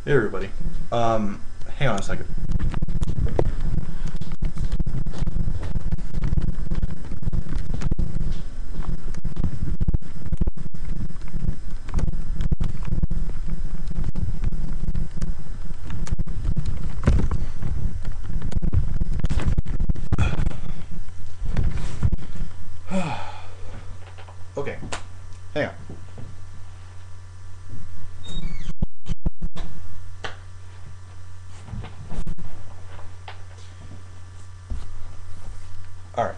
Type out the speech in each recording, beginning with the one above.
Hey everybody. Hang on a second. Okay, hang on. All right.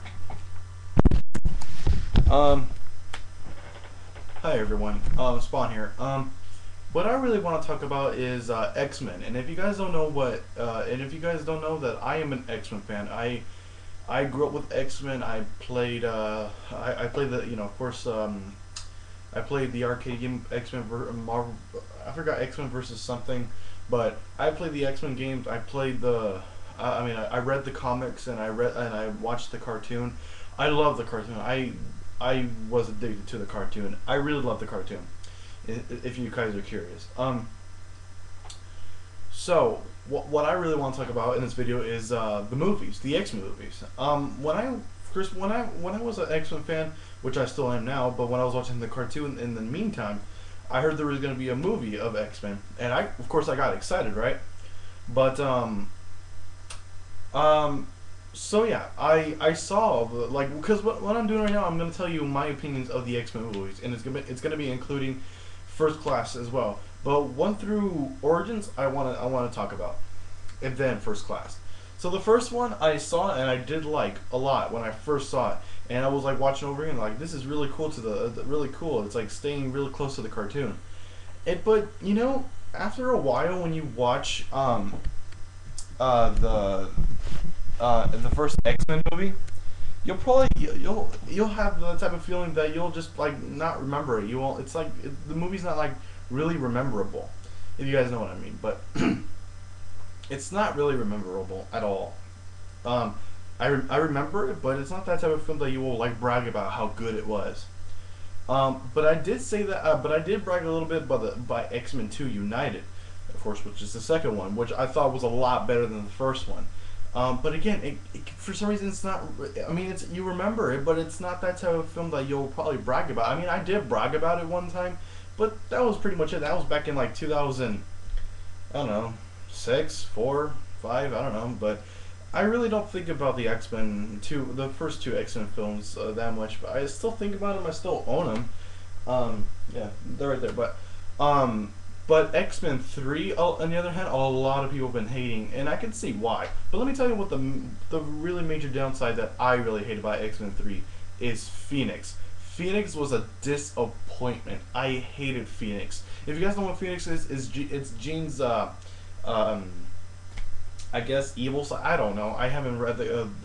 Um, Hi everyone. Spawn here. What I really want to talk about is X-Men. And if you guys don't know that I am an X-Men fan. I grew up with X-Men. I played I played the of course I played the arcade game X-Men Marvel. I forgot X-Men versus something, but I played the X-Men games. I played the. I read the comics and I watched the cartoon. I love the cartoon. I was addicted to the cartoon. I really love the cartoon. If you guys are curious. So what I really want to talk about in this video is the movies, the X-Men movies. When I was an X-Men fan, which I still am now, but when I was watching the cartoon in the meantime, I heard there was going to be a movie of X-Men, and of course I got excited, right? But um, so yeah, I saw because what I'm doing right now, I'm going to tell you my opinions of the X-Men movies, and it's gonna be including First Class as well. But one through Origins, I want to talk about, and then First Class. So the first one I saw and I did like a lot when I first saw it, and I was like watching over again, like this is really cool really cool. It's like staying really close to the cartoon. But after a while when you watch the the first X Men movie, you'll have the type of feeling that you'll just like not remember it. You won't. It's like the movie's not like really rememberable, if you guys know what I mean. But it's not really memorable at all. Um, I remember it, but it's not that type of film that you will like brag about how good it was. But I did say that. But I did brag a little bit by X Men Two United, of course, which is the second one, which I thought was a lot better than the first one. But again, for some reason, it's not. I mean, it's you remember it, but it's not that type of film that you'll probably brag about. I mean, I did brag about it one time, but that was pretty much it. That was back in like 2000. I don't know, 6, 4, 5. I don't know, but I really don't think about the X Men two, the first two X Men films that much. But I still think about them. I still own them. Yeah, they're right there. Um, but X Men Three, on the other hand, a lot of people have been hating, and I can see why. But let me tell you what the really major downside that I really hate about X Men Three is Phoenix. Phoenix was a disappointment. I hated Phoenix. If you guys know what Phoenix it's Jean's um, I guess evil side. I don't know. I haven't read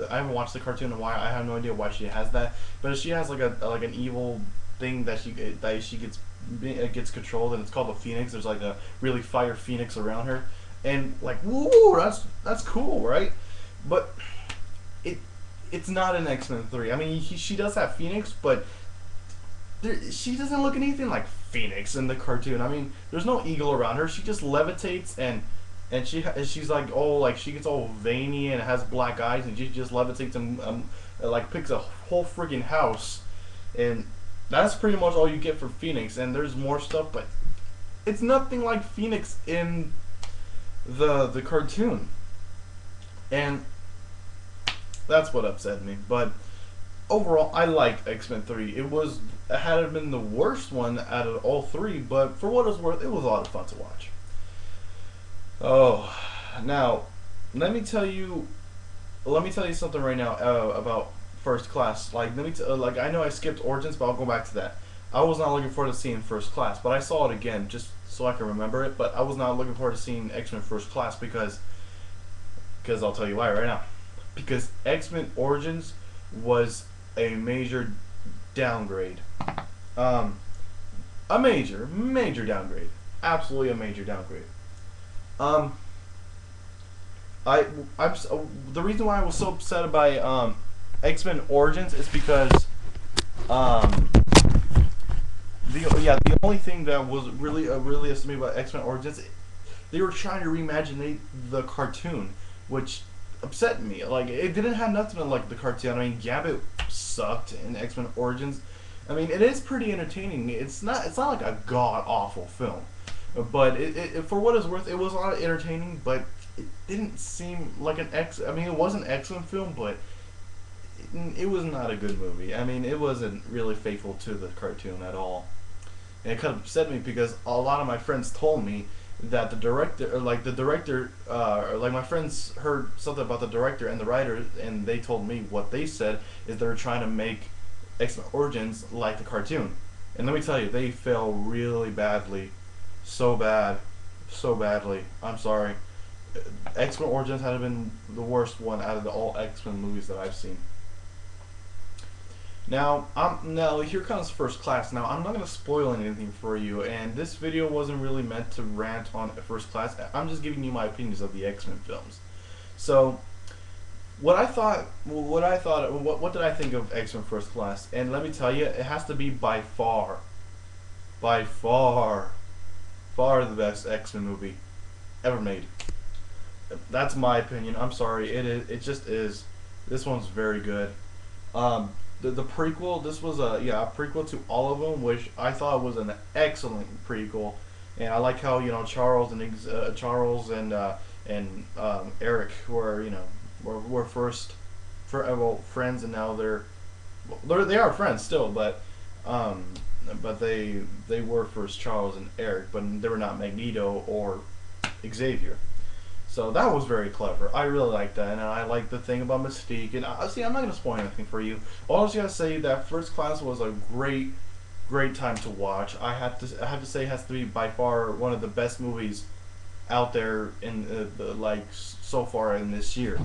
I haven't watched the cartoon in a while. I have no idea why she has that. But she has like an evil thing that she gets controlled, and it's called the Phoenix. There's like a really fire Phoenix around her, and like woo, that's cool, right? But it it's not an X Men Three. I mean, she does have Phoenix, but she doesn't look anything like Phoenix in the cartoon. I mean, there's no eagle around her. She just levitates and she's like she gets all veiny and has black eyes, and she just levitates and like picks a whole freaking house, and that's pretty much all you get for Phoenix. And there's more stuff, but it's nothing like Phoenix in the cartoon, and that's what upset me. But overall, I liked X Men Three. It had it been the worst one out of all three, but for what it's worth, it was a lot of fun to watch. Oh, now let me tell you something right now about First Class. Like like I know I skipped Origins, but I'll go back to that. I was not looking forward to seeing First Class, but I saw it again just so I can remember it. But I was not looking forward to seeing X Men First Class because I'll tell you why right now. Because X Men Origins was a major downgrade. Um, a major downgrade. Absolutely a major downgrade. Um, the reason why I was so upset by X Men Origins is because um, the only thing that was really estimated about X Men Origins, they were trying to reimagine the cartoon, which upset me. Like, it didn't have nothing to like the cartoon. I mean, Gambit sucked in X-Men Origins. I mean, it is pretty entertaining. It's not like a god awful film, but for what it's worth, it was a lot of entertaining. But it didn't seem like an X. I mean, it was an excellent film, but it was not a good movie. I mean, it wasn't really faithful to the cartoon at all. And it kind of upset me because a lot of my friends told me that like my friends heard something about the director and the writer, and they told me what they said is they were trying to make X-Men Origins like the cartoon. And let me tell you, they fail really badly. So bad. So badly. I'm sorry. X-Men Origins had been the worst one out of all X-Men movies that I've seen. Now here comes First Class. Now, I'm not going to spoil anything for you, and this video wasn't really meant to rant on First Class. I'm just giving you my opinions of the X-Men films. So, what did I think of X-Men First Class? And let me tell you, it has to be by far the best X-Men movie ever made. That's my opinion. I'm sorry. It just is. This one's very good. The prequel, this was a prequel to all of them, which I thought was an excellent prequel, and I like how Charles and Eric were first friends, and now they are friends still, but they were first Charles and Eric, but they were not Magneto or Xavier. So that was very clever. I really like that, and I like the thing about Mystique. And see, I'm not gonna spoil anything for you. All I was gonna say that First Class was a great time to watch. I have to say it has to be by far one of the best movies out there in so far in this year.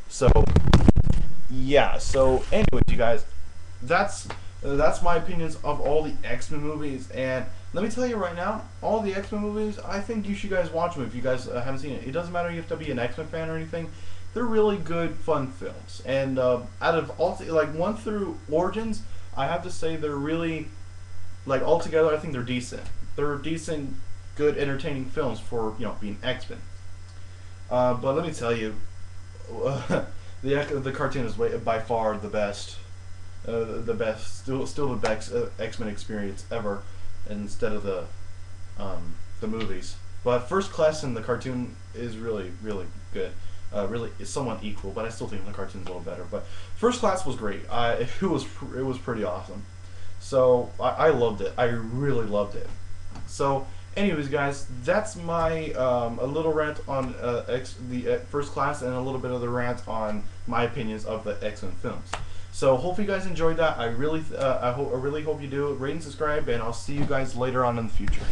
So yeah. So anyways, you guys, that's my opinions of all the X-Men movies. And let me tell you right now, all the X-Men movies, I think you should guys watch them if you guys haven't seen it. It doesn't matter if you have to be an X-Men fan or anything. They're really good, fun films. And out of all, 1 through Origins, I have to say they're really, altogether, I think they're decent. They're decent, good, entertaining films for, being X-Men. But let me tell you, the cartoon is by far the best. Still the best X-Men experience ever, instead of the movies. But First Class in the cartoon is really good. Really, it's somewhat equal, but I still think the cartoon's a little better. But First Class was great. It was pretty awesome. So I loved it. I really loved it. So, anyways, guys, that's my a little rant on First Class, and a little bit of the rant on my opinions of the X-Men films. So hopefully you guys enjoyed that. I really hope you do. Rate and subscribe, and I'll see you guys later on in the future.